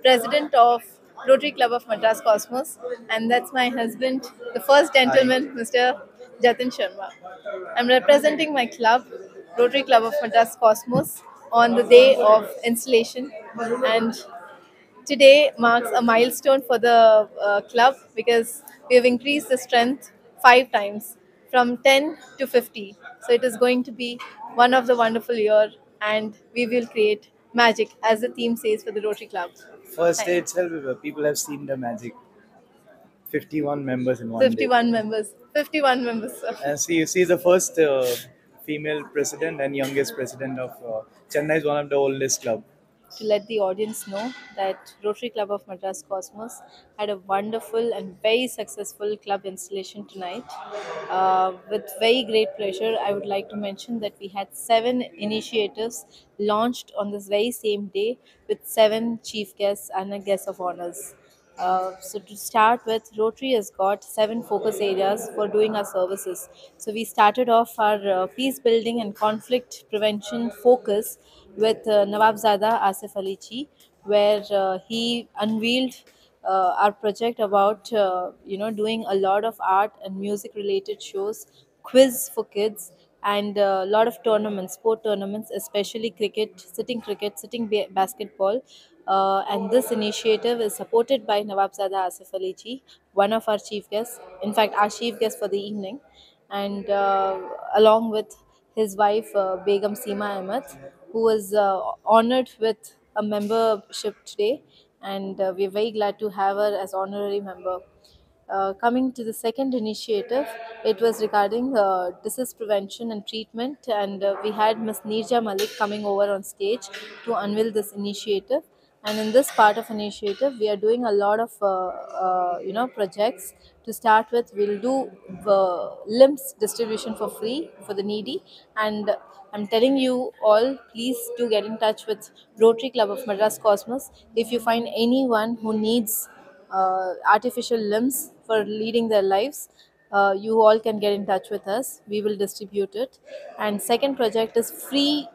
president of Rotary Club of Madras Cosmos, and that's my husband, the first Hi. gentleman, Mr. Jatin Sharma. I'm representing my club, Rotary Club of Madras Cosmos, on the day of installation, and today marks a milestone for the club because we have increased the strength 5 times from 10 to 50. So it is going to be one of the wonderful year, and we will create magic as the theme says for the Rotary Club. First day Thank- itself, people have seen the magic. 51 members in one day. 51 members. 51 members, sir. And see, you see the first female president and youngest president of Chennai is one of the oldest club. To let the audience know that Rotary Club of Madras Cosmos had a wonderful and very successful club installation tonight. With very great pleasure, I would like to mention that we had 7 initiatives launched on this very same day with 7 chief guests and a guest of honors. So to start with, Rotary has got 7 focus areas for doing our services. So we started off our peace building and conflict prevention focus with Nawabzada Asif Ali Chi, where he unveiled our project about doing a lot of art and music related shows, quiz for kids, and a lot of tournaments, sport tournaments, especially cricket, sitting basketball. And this initiative is supported by Nawabzada Asif Ali Ji, one of our chief guests, in fact, our chief guest for the evening, and along with his wife, Begum Seema Ahmed, who was honored with a membership today, and we're very glad to have her as honorary member. Coming to the second initiative, it was regarding disease prevention and treatment, and we had Ms. Nirja Malik coming over on stage to unveil this initiative. And in this part of initiative, we are doing a lot of projects. To start with, we'll do limbs distribution for free for the needy, and I'm telling you all, please do get in touch with Rotary Club of Madras Cosmos if you find anyone who needs artificial limbs for leading their lives. You all can get in touch with us. We will distribute it. And second project is free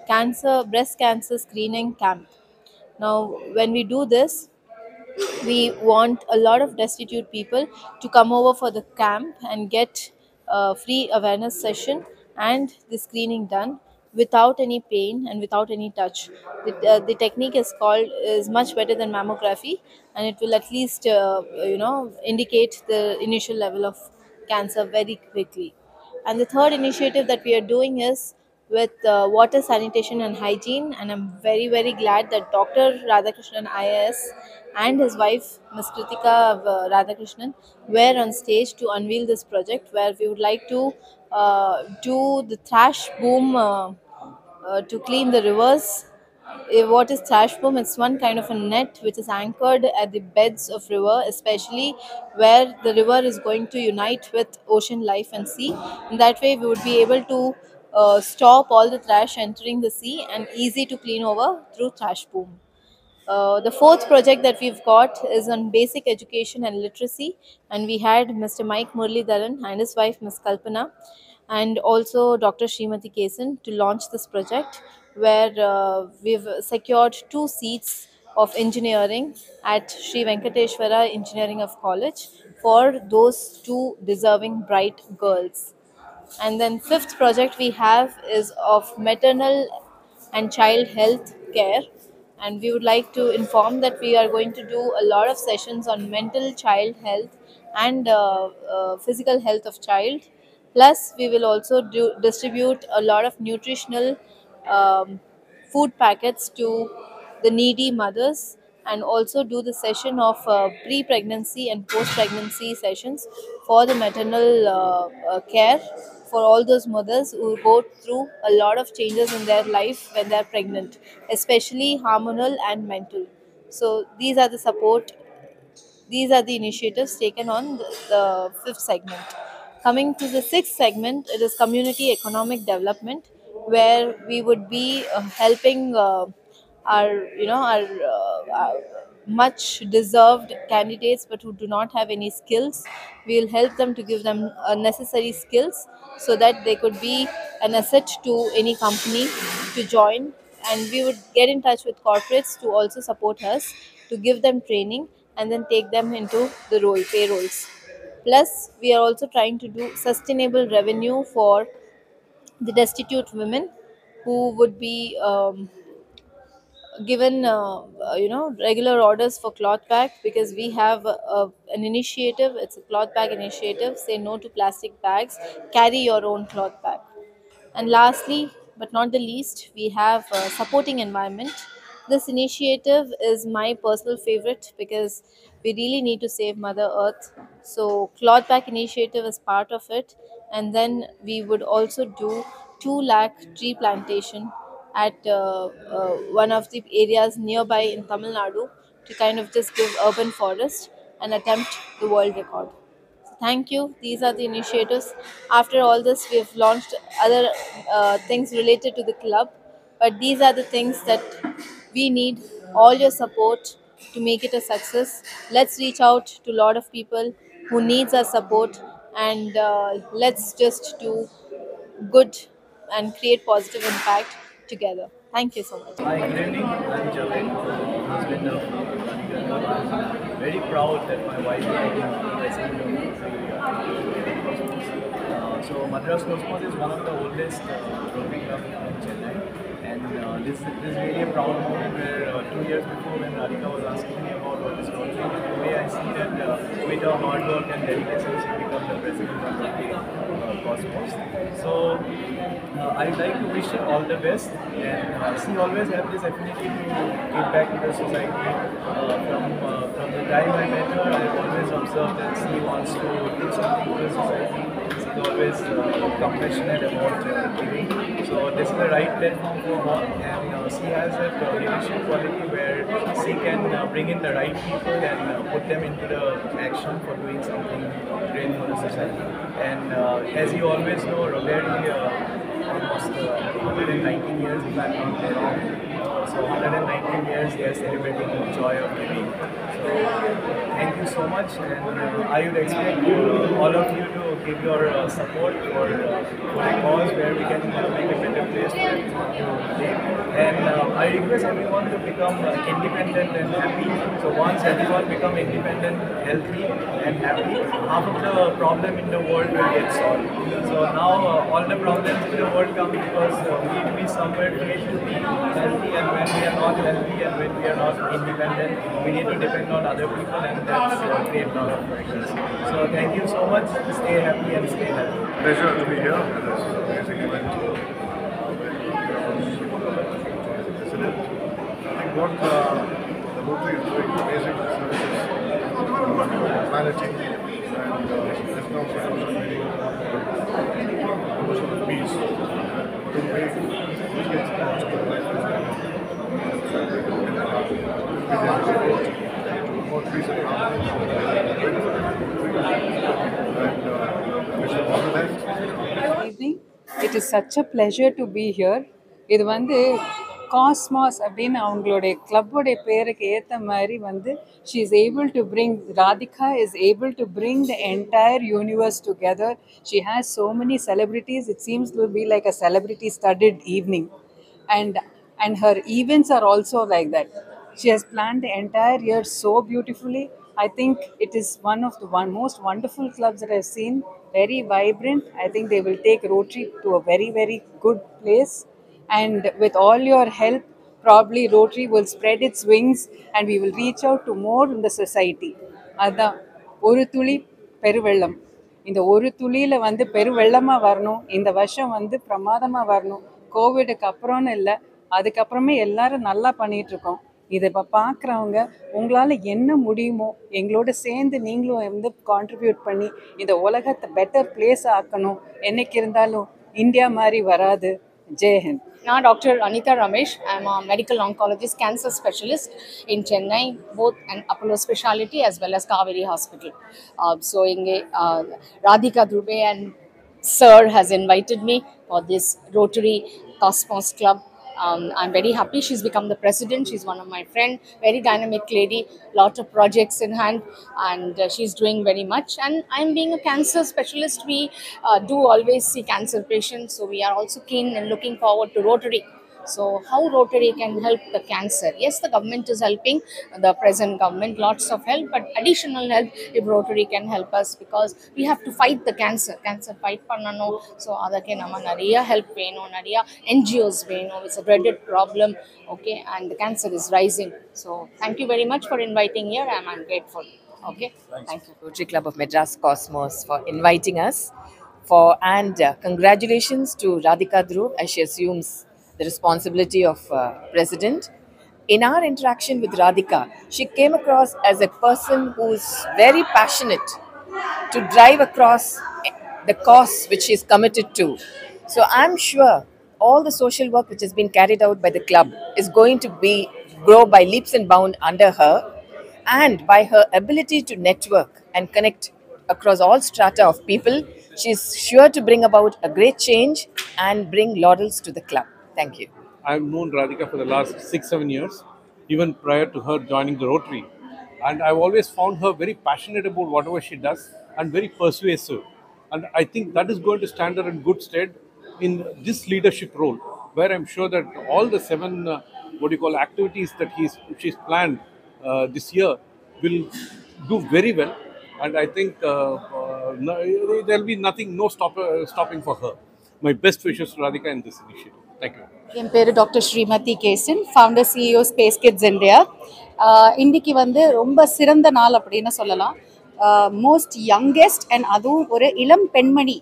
breast cancer screening camp. Now, when we do this, we want a lot of destitute people to come over for the camp and get a free awareness session and the screening done without any pain and without any touch. The technique is much better than mammography, and it will at least indicate the initial level of cancer very quickly. And the third initiative that we are doing is with water sanitation and hygiene. And I'm very, very glad that Dr. Radhakrishnan IAS and his wife, Ms. Kritika Radhakrishnan, were on stage to unveil this project where we would like to do the trash boom to clean the rivers. What is trash boom? It's one kind of a net which is anchored at the beds of river, especially where the river is going to unite with ocean life and sea. In that way, we would be able to stop all the trash entering the sea and easy to clean over through trash boom. The fourth project that we've got is on basic education and literacy, and we had Mr. Mike Muralidharan and his wife, Ms. Kalpana, and also Dr. Srimati Kesan to launch this project, where we've secured 2 seats of engineering at Sri Venkateshwara Engineering of College for those 2 deserving bright girls. And then fifth project we have is of maternal and child health care, and we would like to inform that we are going to do a lot of sessions on mental child health and physical health of child. Plus we will also distribute a lot of nutritional um, food packets to the needy mothers, and also do the session of pre-pregnancy and post-pregnancy sessions for the maternal care for all those mothers who go through a lot of changes in their life when they're pregnant, especially hormonal and mental. So these are the initiatives taken on the fifth segment. Coming to the sixth segment, it is community economic development, where we would be helping our much deserved candidates but who do not have any skills. We will help them to give them necessary skills so that they could be an asset to any company to join, and we would get in touch with corporates to also support us to give them training and then take them into the payrolls. Plus, we are also trying to do sustainable revenue for the destitute women who would be given regular orders for cloth bag, because we have an initiative. It's a cloth bag initiative, say no to plastic bags, carry your own cloth bag. And lastly, but not the least, we have supporting environment. This initiative is my personal favorite because we really need to save Mother Earth. So, cloth bag initiative is part of it, and then we would also do 2 lakh tree plantation at one of the areas nearby in Tamil Nadu to kind of just give urban forest and attempt the world record. Thank you. These are the initiatives. After all this, we've launched other things related to the club, but these are the things that we need all your support to make it a success. Let's reach out to a lot of people who needs our support, and let's just do good and create positive impact together. Thank you so much. Hi, good evening. I'm Javed, husband of Radhika. I'm very proud that my wife is the president of so Madras Cosmos is one of the oldest rowing club in Chennai, and this is really a proud moment where 2 years before when Radhika was asking me about what is Rotary, today I see that with her hard work and dedication she become the president of Rotary Cosmos. So I'd like to wish her all the best, and she always have this affinity to give back to the society. From the time I met her, I've always observed that she wants to do something for the society. She's always compassionate about giving. So this is the right platform for her, and she has that leadership quality where she can bring in the right people and put them into the action for doing something great for the society. And as you always know, Robert almost 119 years, if I'm not wrong. So 119 years they are celebrating the joy of giving. So thank you so much, and I would expect all of you to give your support for a cause where we can make a better place for everyone to live. And I request everyone to become independent and happy. So once everyone become independent, healthy and happy, half of the problem in the world will get solved. So now all the problems in the world come because we need to be somewhere to be healthy, and when we are not healthy and when we are not independent, we need to depend on other people, and that's create a lot of pressures. So thank you so much. Stay happy and stay healthy. Pleasure to be here at this amazing event. President. I think what the Rotary is doing amazing services to humanity, and this now becomes a very promotion of peace. The way we get to the life more peace and harmony, and wish you all the best. Evening. It is such a pleasure to be here. இது வந்து cosmos அப்படின்னு அவங்களுடைய கிளப்போடைய பேருக்கு ஏற்ற மாதிரி வந்து she is able to bring, Radhika is able to bring the entire universe together. She has so many celebrities. It seems to be like a celebrity studded evening, and her events are also like that. She has planned the entire year so beautifully. I think it is one of the most wonderful clubs that I've seen. Very vibrant. I think they will take Rotary to a very, very good place. And with all your help, probably Rotary will spread its wings and we will reach out to more in the society. அதான் ஒரு துளி பெருவெள்ளம். இந்த ஒரு துளியில் வந்து பெருவெள்ளமாக வரணும். இந்த வருஷம் வந்து பிரமாதமாக வரணும். கோவிடுக்கு அப்புறம்னு இல்லை, அதுக்கப்புறமே எல்லாரும் நல்லா பண்ணிகிட்ருக்கோம். இதை இப்போ பார்க்குறவங்க உங்களால் என்ன முடியுமோ எங்களோட சேர்ந்து நீங்களும் வந்து கான்ட்ரிபியூட் பண்ணி இந்த உலகத்தை பெட்டர் பிளேஸ் ஆக்கணும். என்னைக்கு இருந்தாலும் இந்தியா மாதிரி வராது. ஜெய்ஹிந்த். Now, Dr. Anita Ramesh. I'm a medical oncologist, cancer specialist in Chennai, both an Apollo specialty as well as Kaveri Hospital. So, Radhika Dhrube and Sir has invited me for this Rotary Cosmos Club. I'm very happy. She's become the president. She's one of my friends, very dynamic lady, lot of projects in hand, and she's doing very much. And I'm being a cancer specialist. We do always see cancer patients, so we are also keen and looking forward to Rotary So how Rotary can help the cancer? Yes, the government is helping, the present government, lots of help, but additional help if Rotary can help us, because we have to fight the cancer. Cancer fight பண்ணனும். So அதற்கு நம்ம நிறைய help வேணும், நிறைய NGOs வேணும். It's a dreaded problem, okay, and the cancer is rising. So thank you very much for inviting here, and I'm grateful. Okay, thank you. Rotary Club of Madras Cosmos for inviting us, and congratulations to Radhika Dhruv as she assumes the responsibility of president. In our interaction with Radhika, she came across as a person who's very passionate to drive across the cause which she is committed to. So I'm sure all the social work which has been carried out by the club is going to grow by leaps and bounds under her, and by her ability to network and connect across all strata of people, she's sure to bring about a great change and bring laurels to the club. Thank you. I've known Radhika for the last 6-7 years, even prior to her joining the Rotary. And I've always found her very passionate about whatever she does and very persuasive. And I think that is going to stand her in good stead in this leadership role, where I'm sure that all the 7 activities that she's planned this year will do very well. And I think there'll be stopping for her. My best wishes to Radhika in this initiative. Thank you. என் பேர் doctor Srimathi Kesan, founder CEO space kids India. இன்றைக்கி வந்து ரொம்ப சிறந்த நாள் அப்படின்னு சொல்லலாம். Most youngest and அதுவும் ஒரு இளம் பெண்மணி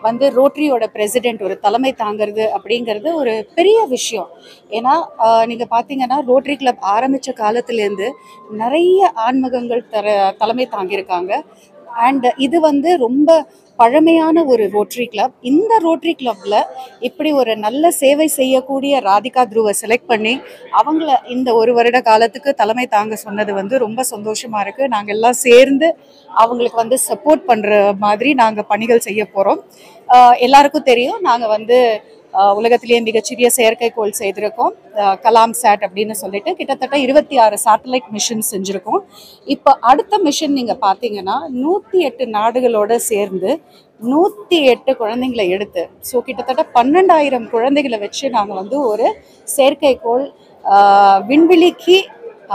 வந்து ரோட்டரியோட பிரசிடெண்ட் ஒரு தலைமை தாங்கிறது அப்படிங்கிறது ஒரு பெரிய விஷயம். ஏன்னா நீங்கள் பார்த்தீங்கன்னா ரோட்டரி கிளப் ஆரம்பித்த காலத்துலேருந்து நிறைய ஆன்மகங்கள் தலைமை தாங்கியிருக்காங்க. அண்ட் இது வந்து ரொம்ப பழமையான ஒரு ரோட்டரி கிளப். இந்த ரோட்டரி கிளப்பில் இப்படி ஒரு நல்ல சேவை செய்யக்கூடிய ராதிகா த்ருவை செலக்ட் பண்ணி அவங்கள இந்த 1 வருட காலத்துக்கு தலைமை தாங்க சொன்னது வந்து ரொம்ப சந்தோஷமாக இருக்குது. நாங்கள் எல்லாம் சேர்ந்து அவங்களுக்கு வந்து சப்போர்ட் பண்ணுற மாதிரி நாங்கள் பணிகள் செய்ய போகிறோம். எல்லாருக்கும் தெரியும், நாங்கள் வந்து உலகத்திலேயே மிகச்சிறிய செயற்கைக்கோள் செய்திருக்கோம், கலாம் சேட் அப்படின்னு சொல்லிட்டு கிட்டத்தட்ட 26 சேட்டலைட் மிஷன் செஞ்சுருக்கோம். இப்போ அடுத்த மிஷன் நீங்கள் பார்த்தீங்கன்னா 108 நாடுகளோடு சேர்ந்து 108 குழந்தைங்களை எடுத்து, ஸோ கிட்டத்தட்ட 12,000 குழந்தைகளை வச்சு நாங்கள் வந்து ஒரு செயற்கைக்கோள் விண்வெளிக்கு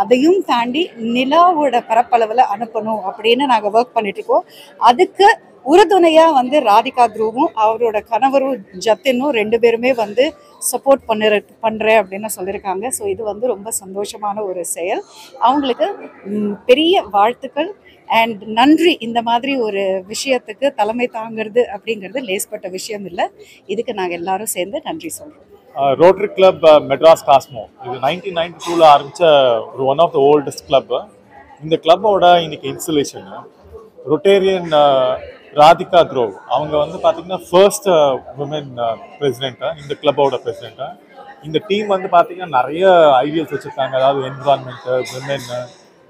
அதையும் தாண்டி நிலாவோட பரப்பளவில் அனுப்பணும் அப்படின்னு நாங்கள் ஒர்க் பண்ணிட்டுருக்கோம். அதுக்கு உறுதுணையாக வந்து ராதிகா த்ருவும் அவரோட கணவரும் ஜத்தினும் 2 பேருமே வந்து சப்போர்ட் பண்ணுறேன் அப்படின்னு சொல்லியிருக்காங்க. ஸோ இது வந்து ரொம்ப சந்தோஷமான ஒரு செயல். அவங்களுக்கு பெரிய வாழ்த்துக்கள் அண்ட் நன்றி. இந்த மாதிரி ஒரு விஷயத்துக்கு தலைமை தாங்கிறது அப்படிங்கிறது லேஸ்பட்ட விஷயம் இல்லை. இதுக்கு நாங்கள் எல்லாரும் சேர்ந்து நன்றி சொல்கிறோம். ரோட்டரி கிளப் மெட்ராஸ் காஸ்மோ இது 1992 ஆரம்பித்த ஒரு one of the oldest club. இந்த கிளப்போட இன்னைக்கு இன்ஸ்டலேஷன் ரொட்டேரியன் ராதிகா த்ருவ் அவங்க வந்து பார்த்திங்கன்னா ஃபர்ஸ்ட் உமன் பிரசிடெண்ட்டாக, இந்த கிளப்போட பிரசிடெண்ட்டாக. இந்த டீம் வந்து பார்த்திங்கன்னா நிறைய ஐடியல்ஸ் வச்சுருக்காங்க. அதாவது என்விரான்மெண்ட்டு, விமென்,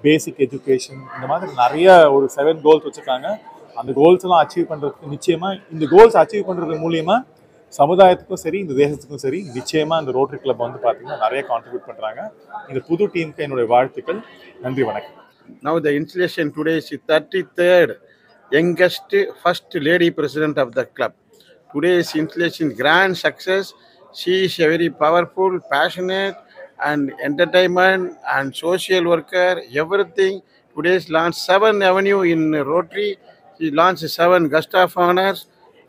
பேசிக் எஜுகேஷன், இந்த மாதிரி நிறைய ஒரு 7 கோல்ஸ் வச்சுருக்காங்க. அந்த கோல்ஸ் எல்லாம் அச்சீவ் பண்ணுறதுக்கு நிச்சயமாக இந்த கோல்ஸ் அச்சீவ் பண்ணுறது மூலியமாக சமுதாயத்துக்கும் சரி இந்த தேசத்துக்கும் சரி நிச்சயமாக இந்த ரோட்டரி கிளப் வந்து பார்த்திங்கன்னா நிறைய கான்ட்ரிபியூட் பண்ணுறாங்க. இந்த புது டீமுக்கு என்னுடைய வாழ்த்துக்கள். நன்றி, வணக்கம். Now the installation today is 33rd youngest first lady president of the club. Today's installation grand success. She is a very powerful, passionate and entertainment and social worker, everything. Today's launched 7 Avenue in Rotary. She launched 7 guest of honors.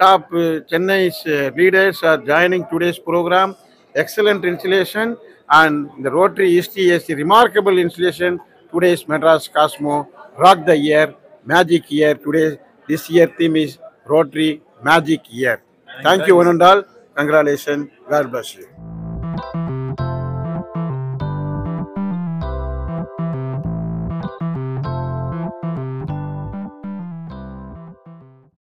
Top Chennai's leaders are joining today's program. Excellent installation, and the Rotary history is a remarkable installation. Today's Madras Cosmo rock the year, magic year. Today, this year theme is Rotary Magic Year. Thank you, one and all. Congratulations. God bless you.